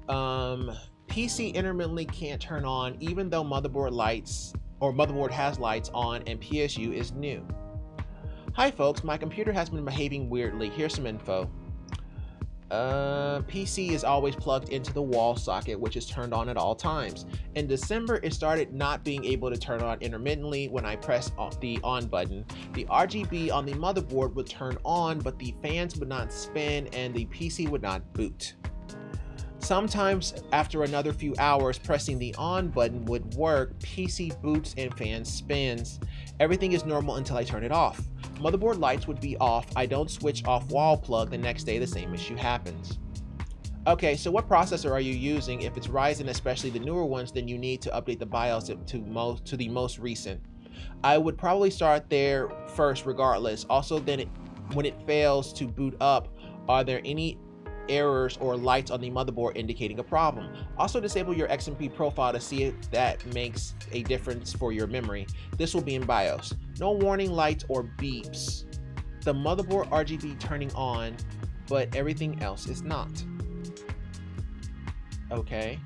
PC intermittently can't turn on even though motherboard has lights on and PSU is new. Hi folks, my computer has been behaving weirdly. Here's some info. PC is always plugged into the wall socket, which is turned on at all times. In December, it started not being able to turn on intermittently when I press the on button. The RGB on the motherboard would turn on, but the fans would not spin and the PC would not boot. Sometimes after another few hours, pressing the on button would work, PC boots and fan spins. Everything is normal until I turn it off. Motherboard lights would be off. I don't switch off wall plug. The next day the same issue happens. Okay, so what processor are you using? If it's Ryzen, especially the newer ones, then you need to update the BIOS to the most recent. I would probably start there first regardless. Also, then when it fails to boot up, are there any errors or lights on the motherboard indicating a problem? Also disable your XMP profile to see if that makes a difference for your memory. This will be in BIOS. No warning lights or beeps. The motherboard RGB turning on, but everything else is not. Okay.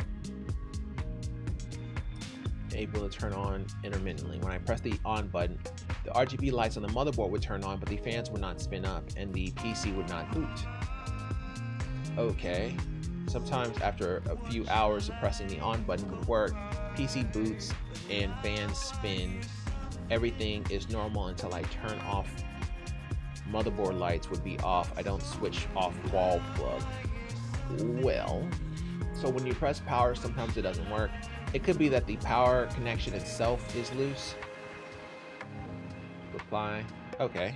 Able to turn on intermittently. When I press the on button, the RGB lights on the motherboard would turn on, but the fans would not spin up and the PC would not boot. Okay. Sometimes after a few hours of pressing the on button would work, PC boots and fans spin. Everything is normal until I turn off. Motherboard lights would be off. I don't switch off wall plug. Well, so when you press power, sometimes it doesn't work. It could be that the power connection itself is loose. Reply. Okay.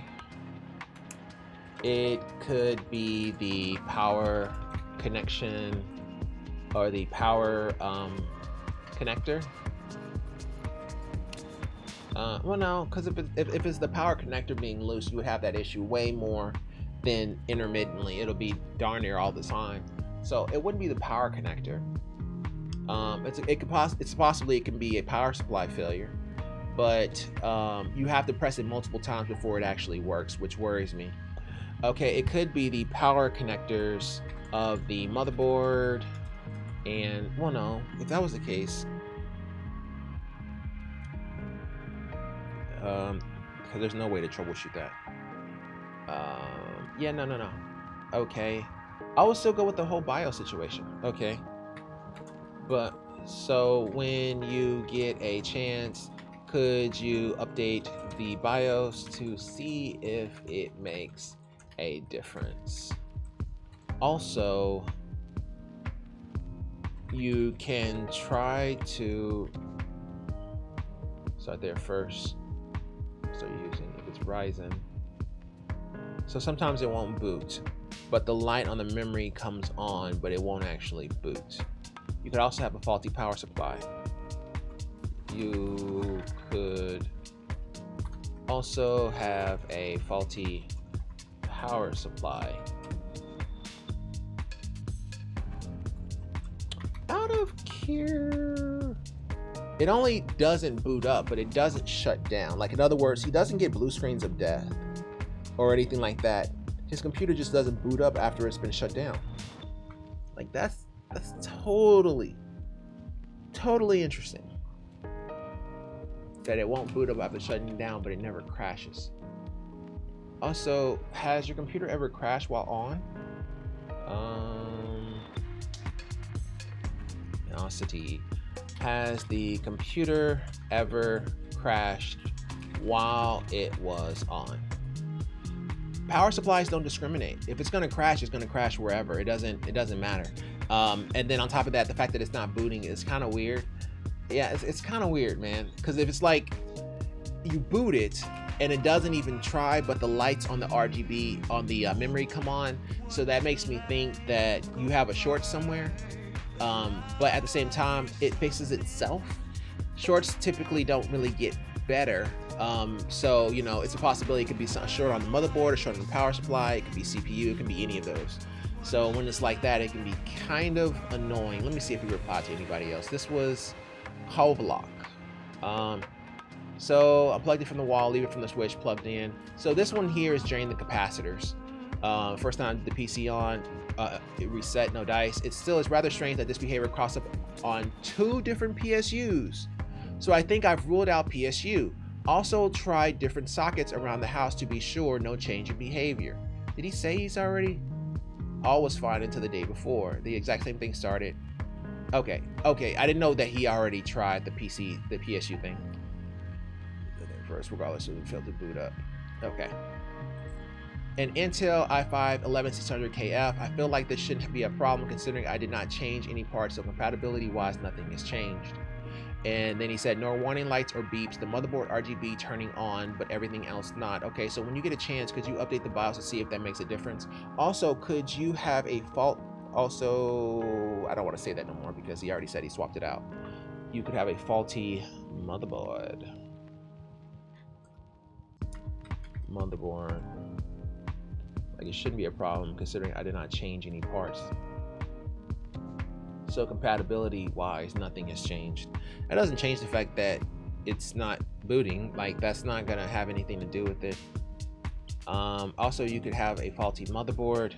It could be the power connection or the power connector. Well, no, because if it's the power connector being loose, you would have that issue way more than intermittently. It'll be darn near all the time. So it wouldn't be the power connector. It can be a power supply failure, but you have to press it multiple times before it actually works, which worries me. Okay, it could be the power connectors of the motherboard, and well, no, if that was the case, because there's no way to troubleshoot that. Yeah, no. Okay, I will still go with the whole BIOS situation. Okay, but so when you get a chance, could you update the BIOS to see if it makes a difference? Also, you can try to start there first. Start using, if it's Ryzen. So sometimes it won't boot, but the light on the memory comes on, but it won't actually boot. You could also have a faulty power supply. You could also have a faulty power supply. Out of care. It only doesn't boot up, but it doesn't shut down. Like, in other words, he doesn't get blue screens of death or anything like that. His computer just doesn't boot up after it's been shut down. Like, that's totally interesting. That it won't boot up after shutting down, but it never crashes. Also, has your computer ever crashed while on? Velocity. Has the computer ever crashed while it was on? Power supplies don't discriminate. If it's gonna crash, it's gonna crash wherever. It doesn't matter. And then on top of that, the fact that it's not booting is kind of weird. Yeah, it's kind of weird, man. Because if it's like you boot it and it doesn't even try, but the lights on the RGB on the memory come on, so that makes me think that you have a short somewhere. But at the same time, it fixes itself. Shorts typically don't really get better. So, you know, it's a possibility. It could be a short on the motherboard, a short on the power supply. It could be CPU. It can be any of those. So when it's like that, it can be kind of annoying. Let me see if we reply to anybody else. This was Hovlock. So I plugged it from the wall, leave it from the switch plugged in. So this one here is draining the capacitors. First time the PC on, it reset, no dice. It still is rather strange that this behavior crossed up on 2 different PSUs. So I think I've ruled out PSU. Also tried different sockets around the house to be sure no change in behavior. Did he say he's already? All was fine until the day before. The exact same thing started. Okay, I didn't know that he already tried the PSU thing. First, regardless of the failed to boot up. Okay. An Intel i5 11600KF. I feel like this shouldn't be a problem considering I did not change any parts, so compatibility wise nothing has changed. And then he said nor warning lights or beeps, the motherboard RGB turning on but everything else not. Okay, so when you get a chance, could you update the BIOS to see if that makes a difference? Also, could you have a fault? Also, I don't want to say that no more because he already said he swapped it out. You could have a faulty motherboard. Like, it shouldn't be a problem considering I did not change any parts. So compatibility wise, nothing has changed. That doesn't change the fact that it's not booting. Like, that's not gonna have anything to do with it. Also, you could have a faulty motherboard.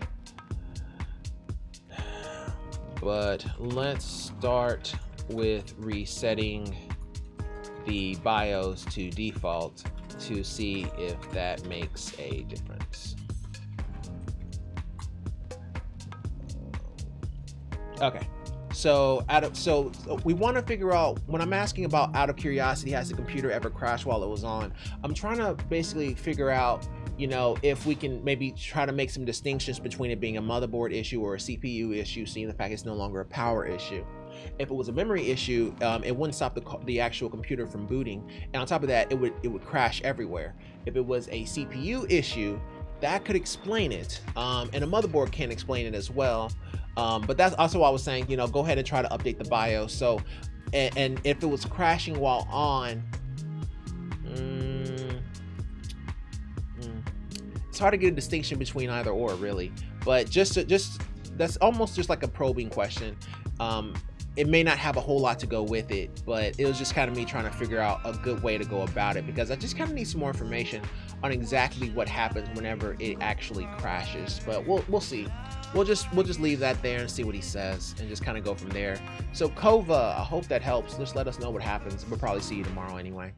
But let's start with resetting the BIOS to default to see if that makes a difference. Okay, so we want to figure out, when I'm asking about out of curiosity, has the computer ever crashed while it was on? I'm trying to basically figure out, you know, if we can maybe try to make some distinctions between it being a motherboard issue or a CPU issue, seeing the fact it's no longer a power issue. If it was a memory issue, it wouldn't stop the actual computer from booting, and on top of that, it would crash everywhere. If it was a CPU issue, that could explain it, and a motherboard can explain it as well. But that's also why I was saying, you know, go ahead and try to update the BIOS. So, and if it was crashing while on, it's hard to get a distinction between either or, really. But just that's almost just like a probing question. It may not have a whole lot to go with it, but it was just kind of me trying to figure out a good way to go about it, because I just kind of need some more information on exactly what happens whenever it actually crashes. But we'll see. We'll just leave that there and see what he says and just kind of go from there. So Kova, I hope that helps. Just let us know what happens. We'll probably see you tomorrow anyway.